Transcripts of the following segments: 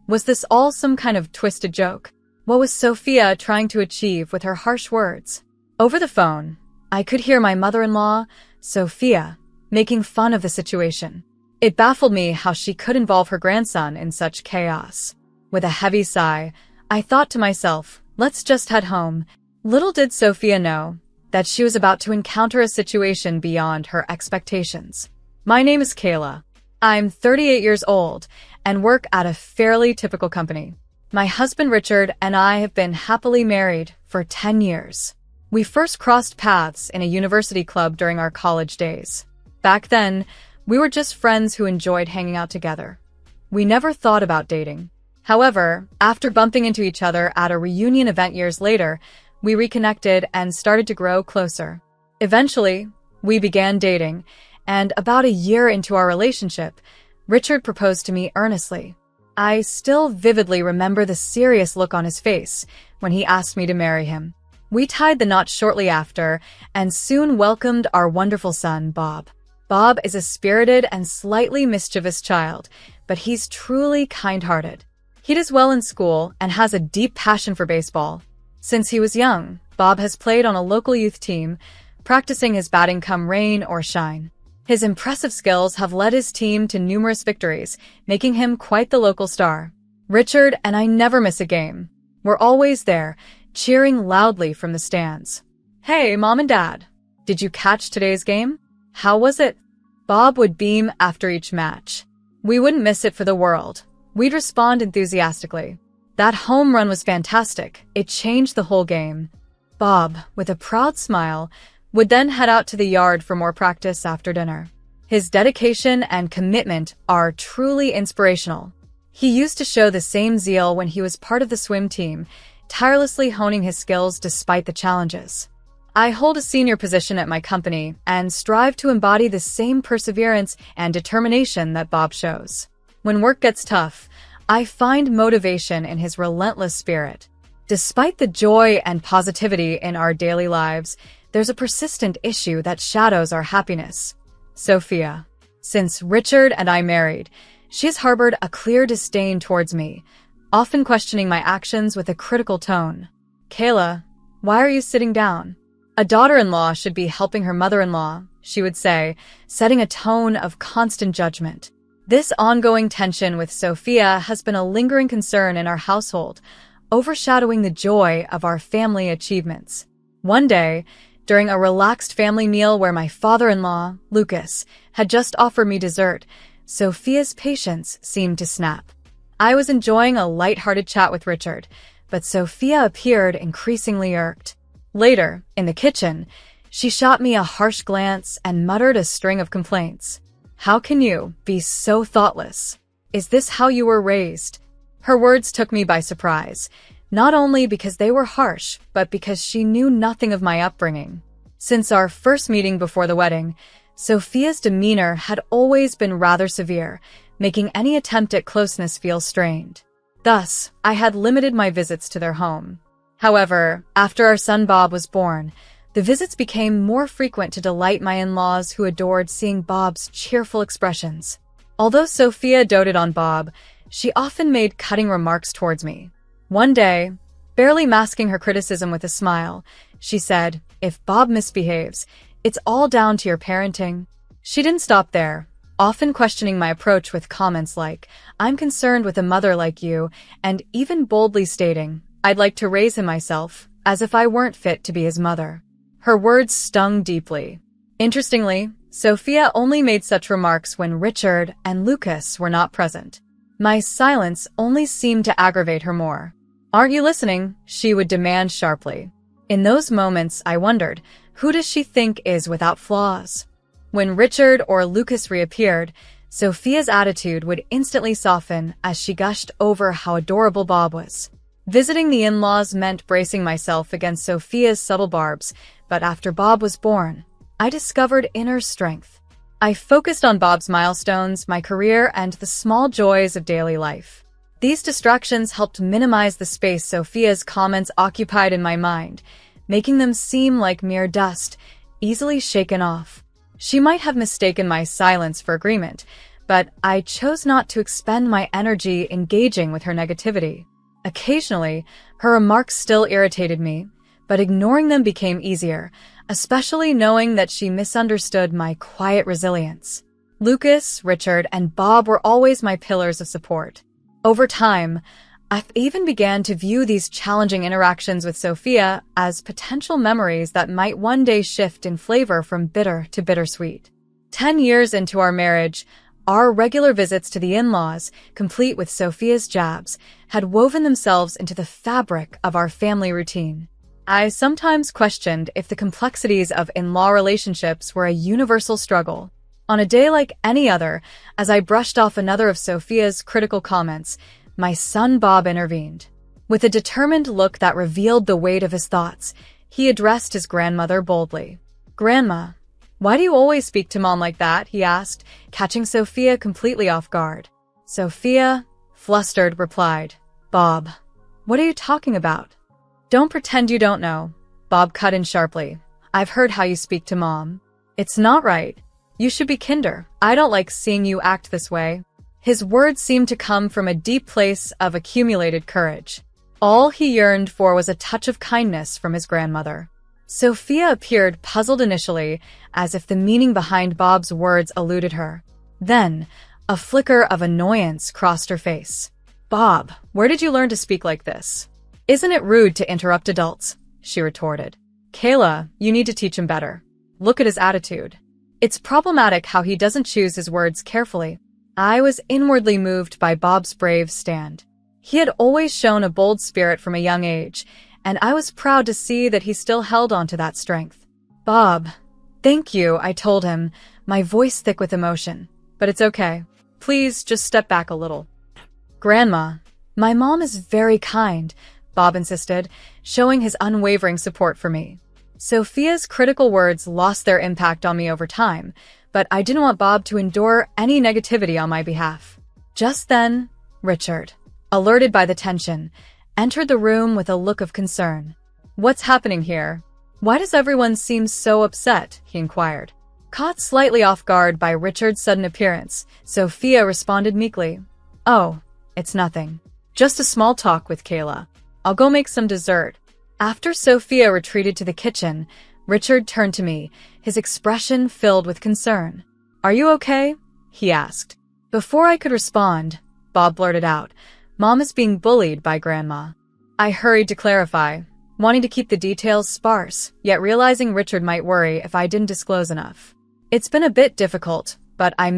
Was this all some kind of twisted joke? What was Sophia trying to achieve with her harsh words? Over the phone, I could hear my mother-in-law, Sophia, making fun of the situation. It baffled me how she could involve her grandson in such chaos. With a heavy sigh, I thought to myself, let's just head home. Little did Sophia know that she was about to encounter a situation beyond her expectations. My name is Kayla. I'm 38 years old and work at a fairly typical company. My husband Richard and I have been happily married for 10 years. We first crossed paths in a university club during our college days. Back then, we were just friends who enjoyed hanging out together. We never thought about dating. However, after bumping into each other at a reunion event years later, we reconnected and started to grow closer. Eventually, we began dating, and about a year into our relationship, Richard proposed to me earnestly. I still vividly remember the serious look on his face when he asked me to marry him. We tied the knot shortly after and soon welcomed our wonderful son, Bob. Bob is a spirited and slightly mischievous child, but he's truly kind-hearted. He does well in school and has a deep passion for baseball. Since he was young, Bob has played on a local youth team, practicing his batting come rain or shine. His impressive skills have led his team to numerous victories, making him quite the local star. Richard and I never miss a game. We're always there, cheering loudly from the stands. Hey, Mom and Dad, did you catch today's game? How was it? Bob would beam after each match. We wouldn't miss it for the world. We'd respond enthusiastically. That home run was fantastic. It changed the whole game. Bob, with a proud smile, would then head out to the yard for more practice after dinner. His dedication and commitment are truly inspirational. He used to show the same zeal when he was part of the swim team, tirelessly honing his skills despite the challenges. I hold a senior position at my company and strive to embody the same perseverance and determination that Bob shows. When work gets tough, I find motivation in his relentless spirit. Despite the joy and positivity in our daily lives, there's a persistent issue that shadows our happiness. Sophia. Since Richard and I married, she has harbored a clear disdain towards me, often questioning my actions with a critical tone. Kayla, why are you sitting down? A daughter-in-law should be helping her mother-in-law, she would say, setting a tone of constant judgment. This ongoing tension with Sophia has been a lingering concern in our household, overshadowing the joy of our family achievements. One day, during a relaxed family meal where my father-in-law, Lucas, had just offered me dessert, Sophia's patience seemed to snap. I was enjoying a light-hearted chat with Richard, but Sophia appeared increasingly irked. Later, in the kitchen, she shot me a harsh glance and muttered a string of complaints. How can you be so thoughtless? Is this how you were raised? Her words took me by surprise, not only because they were harsh, but because she knew nothing of my upbringing. Since our first meeting before the wedding, Sophia's demeanor had always been rather severe, making any attempt at closeness feel strained. Thus, I had limited my visits to their home. However, after our son Bob was born, the visits became more frequent to delight my in-laws who adored seeing Bob's cheerful expressions. Although Sophia doted on Bob, she often made cutting remarks towards me. One day, barely masking her criticism with a smile, she said, "If Bob misbehaves, it's all down to your parenting." She didn't stop there, often questioning my approach with comments like, "I'm concerned with a mother like you," and even boldly stating, "I'd like to raise him myself," as if I weren't fit to be his mother. Her words stung deeply. Interestingly, Sophia only made such remarks when Richard and Lucas were not present. My silence only seemed to aggravate her more. "Aren't you listening?" she would demand sharply. In those moments, I wondered, who does she think is without flaws? When Richard or Lucas reappeared, Sophia's attitude would instantly soften as she gushed over how adorable Bob was. Visiting the in-laws meant bracing myself against Sophia's subtle barbs, but after Bob was born, I discovered inner strength. I focused on Bob's milestones, my career, and the small joys of daily life. These distractions helped minimize the space Sophia's comments occupied in my mind, making them seem like mere dust, easily shaken off. She might have mistaken my silence for agreement, but I chose not to expend my energy engaging with her negativity. Occasionally, her remarks still irritated me, but ignoring them became easier, especially knowing that she misunderstood my quiet resilience. Lucas, Richard, and Bob were always my pillars of support. Over time, I even began to view these challenging interactions with Sophia as potential memories that might one day shift in flavor from bitter to bittersweet. 10 years into our marriage, our regular visits to the in-laws, complete with Sophia's jabs, had woven themselves into the fabric of our family routine. I sometimes questioned if the complexities of in-law relationships were a universal struggle. On a day like any other, as I brushed off another of Sophia's critical comments, my son Bob intervened. With a determined look that revealed the weight of his thoughts, he addressed his grandmother boldly. "Grandma, why do you always speak to Mom like that?" he asked, catching Sophia completely off guard. Sophia, flustered, replied, "Bob, what are you talking about?" "Don't pretend you don't know," Bob cut in sharply. "I've heard how you speak to Mom. It's not right. You should be kinder. I don't like seeing you act this way." His words seemed to come from a deep place of accumulated courage. All he yearned for was a touch of kindness from his grandmother. Sophia appeared puzzled initially, as if the meaning behind Bob's words eluded her. Then, a flicker of annoyance crossed her face. "Bob, where did you learn to speak like this?" "Isn't it rude to interrupt adults?" she retorted. "Kayla, you need to teach him better. Look at his attitude. It's problematic how he doesn't choose his words carefully." I was inwardly moved by Bob's brave stand. He had always shown a bold spirit from a young age, and I was proud to see that he still held on to that strength. "Bob, thank you," I told him, my voice thick with emotion. "But it's okay. Please just step back a little." "Grandma, my mom is very kind," Bob insisted, showing his unwavering support for me. Sophia's critical words lost their impact on me over time, but I didn't want Bob to endure any negativity on my behalf. Just then, Richard, alerted by the tension, entered the room with a look of concern. "What's happening here? Why does everyone seem so upset?" he inquired. Caught slightly off guard by Richard's sudden appearance, Sophia responded meekly, "Oh, it's nothing. Just a small talk with Kayla. I'll go make some dessert." After Sophia retreated to the kitchen, Richard turned to me, his expression filled with concern. "Are you okay?" he asked. Before I could respond, Bob blurted out, "Mom is being bullied by Grandma." I hurried to clarify, wanting to keep the details sparse, yet realizing Richard might worry if I didn't disclose enough. "It's been a bit difficult, but I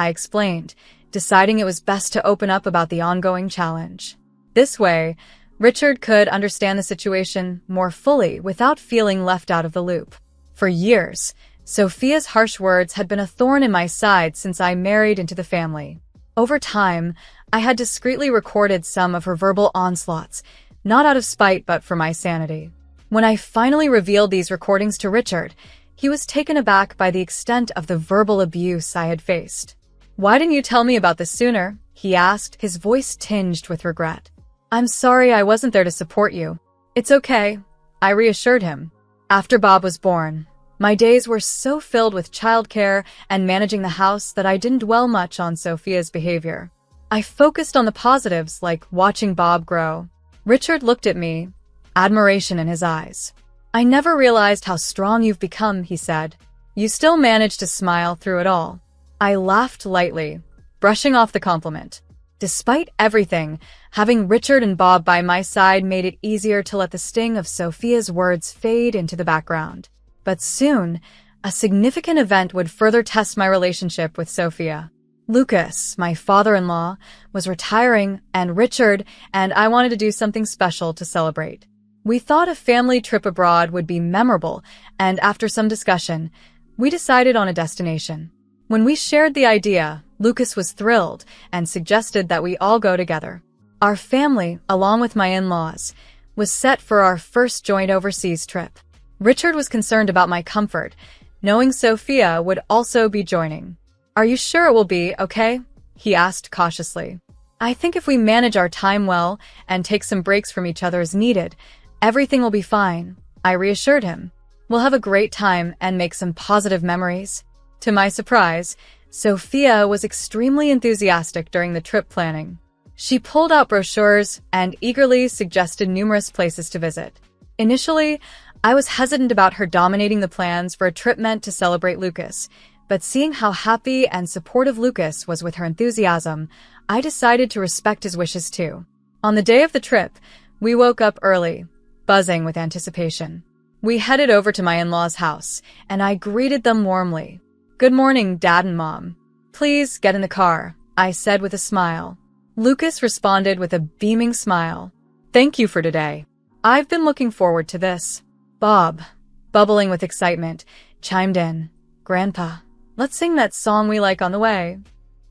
explained, deciding it was best to open up about the ongoing challenge. This way, Richard could understand the situation more fully without feeling left out of the loop. For years, Sophia's harsh words had been a thorn in my side since I married into the family. Over time, I had discreetly recorded some of her verbal onslaughts, not out of spite but for my sanity. When I finally revealed these recordings to Richard, he was taken aback by the extent of the verbal abuse I had faced. "Why didn't you tell me about this sooner?" he asked, his voice tinged with regret. "I'm sorry I wasn't there to support you." "It's okay," I reassured him. After Bob was born, my days were so filled with childcare and managing the house that I didn't dwell much on Sophia's behavior. I focused on the positives, like watching Bob grow. Richard looked at me, admiration in his eyes. "I never realized how strong you've become," he said. "You still managed to smile through it all." I laughed lightly, brushing off the compliment. Despite everything, having Richard and Bob by my side made it easier to let the sting of Sophia's words fade into the background. But soon, a significant event would further test my relationship with Sophia. Lucas, my father-in-law, was retiring, and Richard and I wanted to do something special to celebrate. We thought a family trip abroad would be memorable, and after some discussion, we decided on a destination. When we shared the idea, Lucas was thrilled and suggested that we all go together. Our family, along with my in-laws, was set for our first joint overseas trip. Richard was concerned about my comfort, knowing Sophia would also be joining. "Are you sure it will be okay?" he asked cautiously. "I think if we manage our time well and take some breaks from each other as needed, everything will be fine," I reassured him. "We'll have a great time and make some positive memories." To my surprise, Sophia was extremely enthusiastic during the trip planning. She pulled out brochures and eagerly suggested numerous places to visit. Initially, I was hesitant about her dominating the plans for a trip meant to celebrate Lucas, but seeing how happy and supportive Lucas was with her enthusiasm, I decided to respect his wishes too. On the day of the trip, we woke up early, buzzing with anticipation. We headed over to my in-laws' house, and I greeted them warmly. "Good morning, Dad and Mom. Please get in the car," I said with a smile. Lucas responded with a beaming smile. "Thank you for today. I've been looking forward to this." Bob, bubbling with excitement, chimed in. "Grandpa, let's sing that song we like on the way."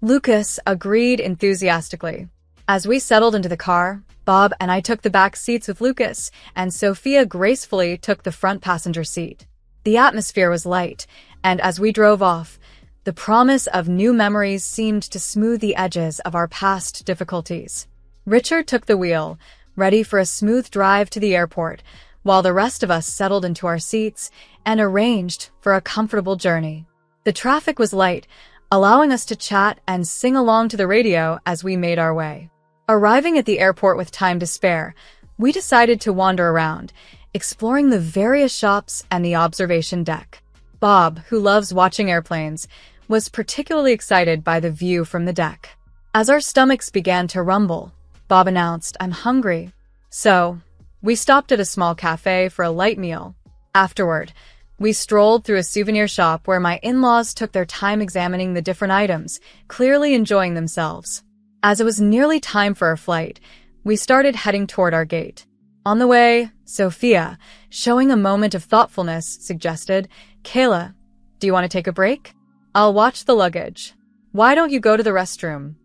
Lucas agreed enthusiastically. As we settled into the car, Bob and I took the back seats with Lucas, and Sophia gracefully took the front passenger seat. The atmosphere was light, and as we drove off, the promise of new memories seemed to smooth the edges of our past difficulties. Richard took the wheel, ready for a smooth drive to the airport, while the rest of us settled into our seats and arranged for a comfortable journey. The traffic was light, allowing us to chat and sing along to the radio as we made our way. Arriving at the airport with time to spare, we decided to wander around, exploring the various shops and the observation deck. Bob, who loves watching airplanes, was particularly excited by the view from the deck. As our stomachs began to rumble, Bob announced, "I'm hungry." So, we stopped at a small cafe for a light meal. Afterward, we strolled through a souvenir shop where my in-laws took their time examining the different items, clearly enjoying themselves. As it was nearly time for our flight, we started heading toward our gate. On the way, Sophia, showing a moment of thoughtfulness, suggested, "Kayla, do you want to take a break? I'll watch the luggage. Why don't you go to the restroom?"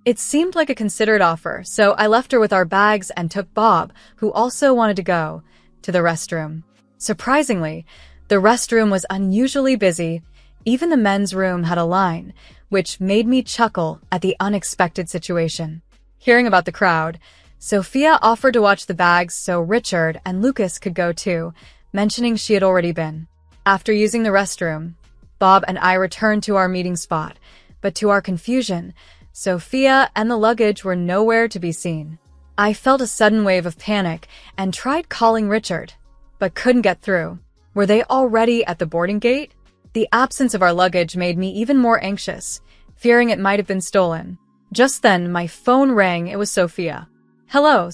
It seemed like a considered offer, so I left her with our bags and took Bob, who also wanted to go, to the restroom. Surprisingly, the restroom was unusually busy. Even the men's room had a line, which made me chuckle at the unexpected situation. Hearing about the crowd, Sophia offered to watch the bags so Richard and Lucas could go too, mentioning she had already been. After using the restroom, Bob and I returned to our meeting spot, but to our confusion, Sophia and the luggage were nowhere to be seen. I felt a sudden wave of panic and tried calling Richard, but couldn't get through. Were they already at the boarding gate? The absence of our luggage made me even more anxious, fearing it might have been stolen. Just then, my phone rang. It was Sophia. "Hello,"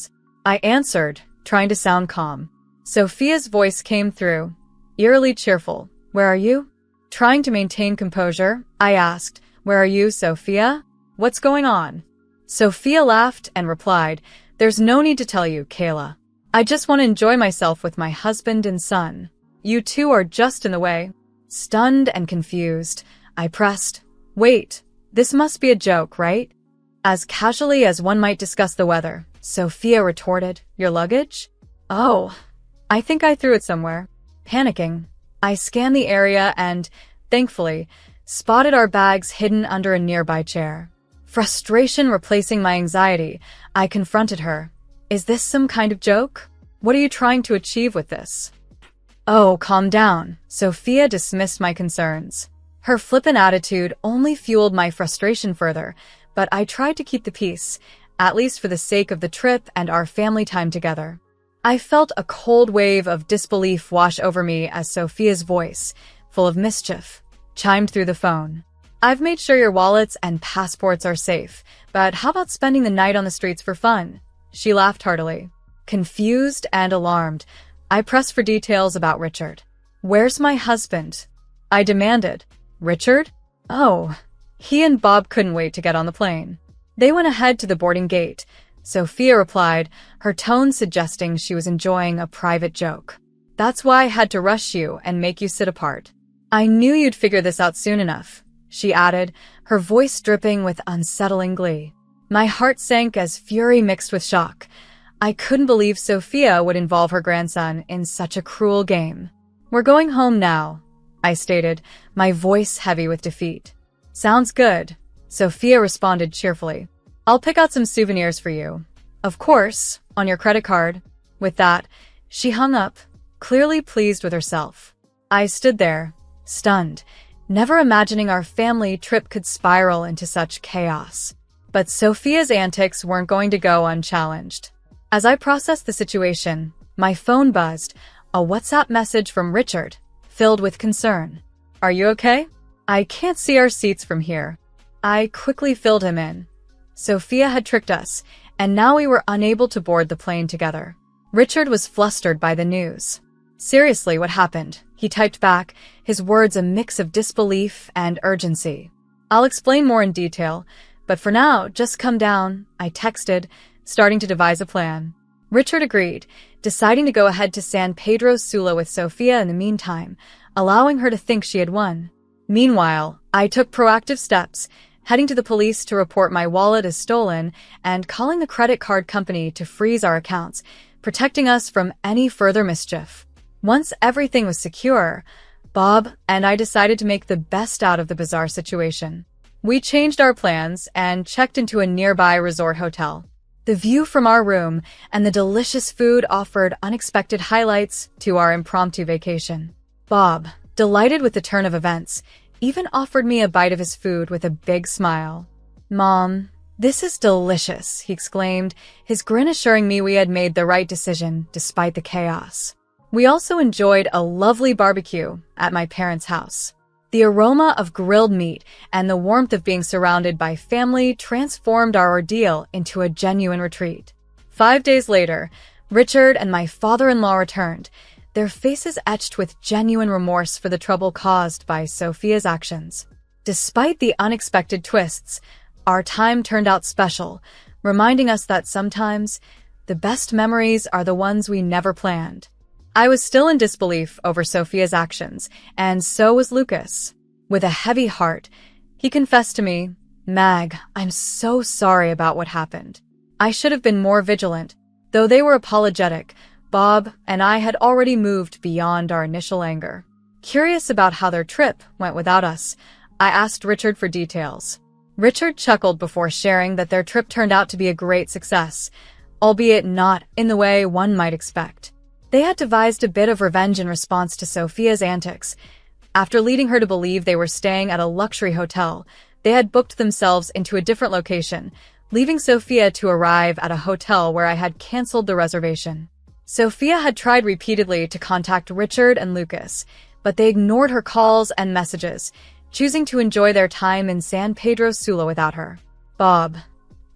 I answered, trying to sound calm. Sophia's voice came through, eerily cheerful. "Where are you?" Trying to maintain composure, I asked, "Where are you, Sophia? What's going on?" Sophia laughed and replied, "There's no need to tell you, Kayla. I just want to enjoy myself with my husband and son. You two are just in the way." Stunned and confused, I pressed, "Wait, this must be a joke, right?" As casually as one might discuss the weather, Sophia retorted, "Your luggage?" "Oh, I think I threw it somewhere." Panicking, I scanned the area and, thankfully, spotted our bags hidden under a nearby chair. Frustration replacing my anxiety, I confronted her. "Is this some kind of joke? What are you trying to achieve with this?" "Oh, calm down." Sophia dismissed my concerns. Her flippant attitude only fueled my frustration further, but I tried to keep the peace, at least for the sake of the trip and our family time together. I felt a cold wave of disbelief wash over me as Sophia's voice, full of mischief, chimed through the phone. "I've made sure your wallets and passports are safe, but how about spending the night on the streets for fun?" She laughed heartily. Confused and alarmed, I pressed for details about Richard. "Where's my husband?" I demanded. "Richard? Oh, he and Bob couldn't wait to get on the plane. They went ahead to the boarding gate," Sophia replied, her tone suggesting she was enjoying a private joke. "That's why I had to rush you and make you sit apart. I knew you'd figure this out soon enough," she added, her voice dripping with unsettling glee. My heart sank as fury mixed with shock. I couldn't believe Sophia would involve her grandson in such a cruel game. "We're going home now," I stated, my voice heavy with defeat. "Sounds good," Sophia responded cheerfully. "I'll pick out some souvenirs for you. Of course, on your credit card." With that, she hung up, clearly pleased with herself. I stood there, stunned, never imagining our family trip could spiral into such chaos. But Sophia's antics weren't going to go unchallenged. As I processed the situation, my phone buzzed, a WhatsApp message from Richard, filled with concern. "Are you okay? I can't see our seats from here." I quickly filled him in. Sophia had tricked us, and now we were unable to board the plane together. Richard was flustered by the news. "Seriously, what happened?" he typed back, his words a mix of disbelief and urgency. "I'll explain more in detail, but for now, just come down," I texted, starting to devise a plan. Richard agreed, deciding to go ahead to San Pedro Sula with Sophia in the meantime, allowing her to think she had won. Meanwhile, I took proactive steps, heading to the police to report my wallet as stolen and calling the credit card company to freeze our accounts, protecting us from any further mischief. Once everything was secure, Bob and I decided to make the best out of the bizarre situation. We changed our plans and checked into a nearby resort hotel. The view from our room and the delicious food offered unexpected highlights to our impromptu vacation. Bob, delighted with the turn of events, even offered me a bite of his food with a big smile. "Mom, this is delicious," he exclaimed, his grin assuring me we had made the right decision despite the chaos. We also enjoyed a lovely barbecue at my parents' house. The aroma of grilled meat and the warmth of being surrounded by family transformed our ordeal into a genuine retreat. 5 days later, Richard and my father-in-law returned, their faces etched with genuine remorse for the trouble caused by Sophia's actions. Despite the unexpected twists, our time turned out special, reminding us that sometimes the best memories are the ones we never planned. I was still in disbelief over Sophia's actions, and so was Lucas. With a heavy heart, he confessed to me, "Mag, I'm so sorry about what happened. I should have been more vigilant." Though they were apologetic, Bob and I had already moved beyond our initial anger. Curious about how their trip went without us, I asked Richard for details. Richard chuckled before sharing that their trip turned out to be a great success, albeit not in the way one might expect. They had devised a bit of revenge in response to Sophia's antics. After leading her to believe they were staying at a luxury hotel, they had booked themselves into a different location, leaving Sophia to arrive at a hotel where I had canceled the reservation. Sophia had tried repeatedly to contact Richard and Lucas, but they ignored her calls and messages, choosing to enjoy their time in San Pedro Sula without her. Bob,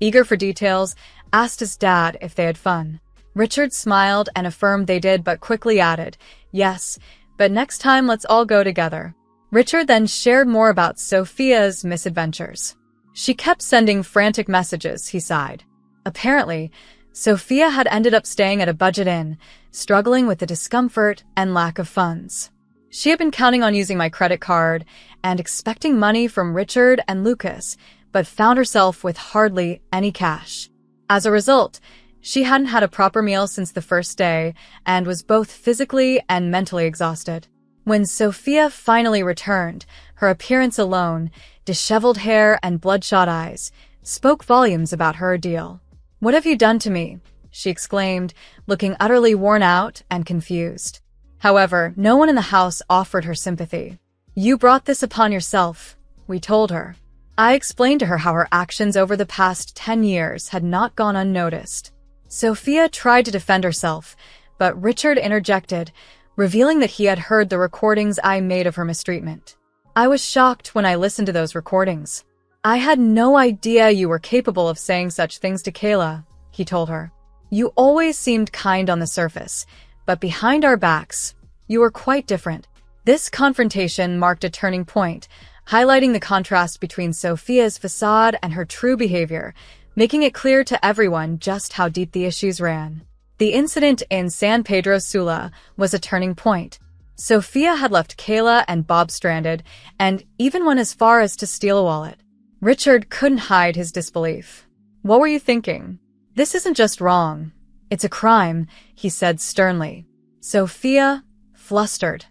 eager for details, asked his dad if they had fun. Richard smiled and affirmed they did, but quickly added, "Yes, but next time let's all go together." Richard then shared more about Sophia's misadventures. "She kept sending frantic messages," he sighed. Apparently, Sophia had ended up staying at a budget inn, struggling with the discomfort and lack of funds. She had been counting on using my credit card and expecting money from Richard and Lucas, but found herself with hardly any cash. As a result, she hadn't had a proper meal since the first day and was both physically and mentally exhausted. When Sophia finally returned, her appearance alone, disheveled hair and bloodshot eyes, spoke volumes about her ordeal. "What have you done to me?" she exclaimed, looking utterly worn out and confused. However, no one in the house offered her sympathy. "You brought this upon yourself," we told her. I explained to her how her actions over the past 10 years had not gone unnoticed. Sophia tried to defend herself, but Richard interjected, revealing that he had heard the recordings I made of her mistreatment. "I was shocked when I listened to those recordings. I had no idea you were capable of saying such things to Kayla," he told her. "You always seemed kind on the surface, but behind our backs, you were quite different." This confrontation marked a turning point, highlighting the contrast between Sophia's facade and her true behavior, making it clear to everyone just how deep the issues ran. The incident in San Pedro Sula was a turning point. Sophia had left Kayla and Bob stranded, and even went as far as to steal a wallet. Richard couldn't hide his disbelief. "What were you thinking? This isn't just wrong. It's a crime," he said sternly. Sophia, flustered,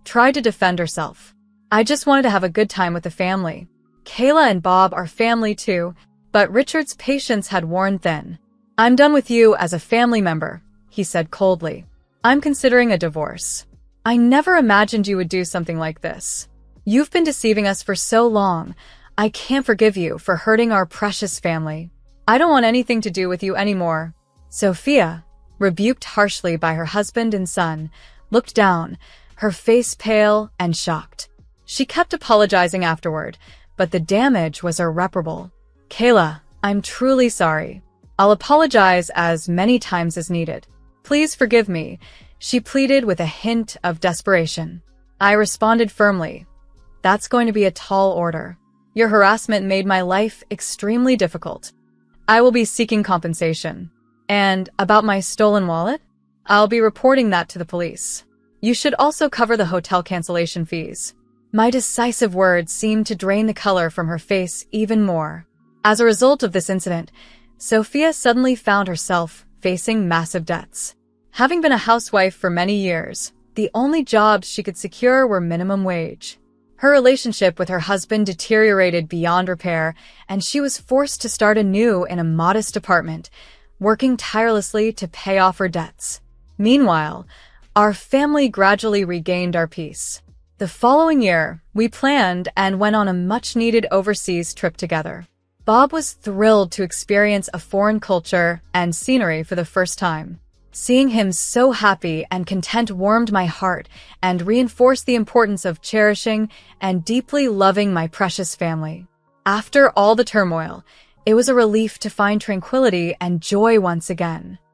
tried to defend herself. "I just wanted to have a good time with the family. Kayla and Bob are family too," but Richard's patience had worn thin. "I'm done with you as a family member," he said coldly. "I'm considering a divorce. I never imagined you would do something like this." You've been deceiving us for so long. I can't forgive you for hurting our precious family. I don't want anything to do with you anymore." Sophia, rebuked harshly by her husband and son, looked down, her face pale and shocked. She kept apologizing afterward, but the damage was irreparable. "Kayla, I'm truly sorry. I'll apologize as many times as needed. Please forgive me," she pleaded with a hint of desperation. I responded firmly, "That's going to be a tall order. Your harassment made my life extremely difficult. I will be seeking compensation. And about my stolen wallet? I'll be reporting that to the police. You should also cover the hotel cancellation fees." My decisive words seemed to drain the color from her face even more. As a result of this incident, Sophia suddenly found herself facing massive debts. Having been a housewife for many years, the only jobs she could secure were minimum wage. Her relationship with her husband deteriorated beyond repair, and she was forced to start anew in a modest apartment, working tirelessly to pay off her debts. Meanwhile, our family gradually regained our peace. The following year, we planned and went on a much-needed overseas trip together. Bob was thrilled to experience a foreign culture and scenery for the first time. Seeing him so happy and content warmed my heart and reinforced the importance of cherishing and deeply loving my precious family. After all the turmoil, it was a relief to find tranquility and joy once again.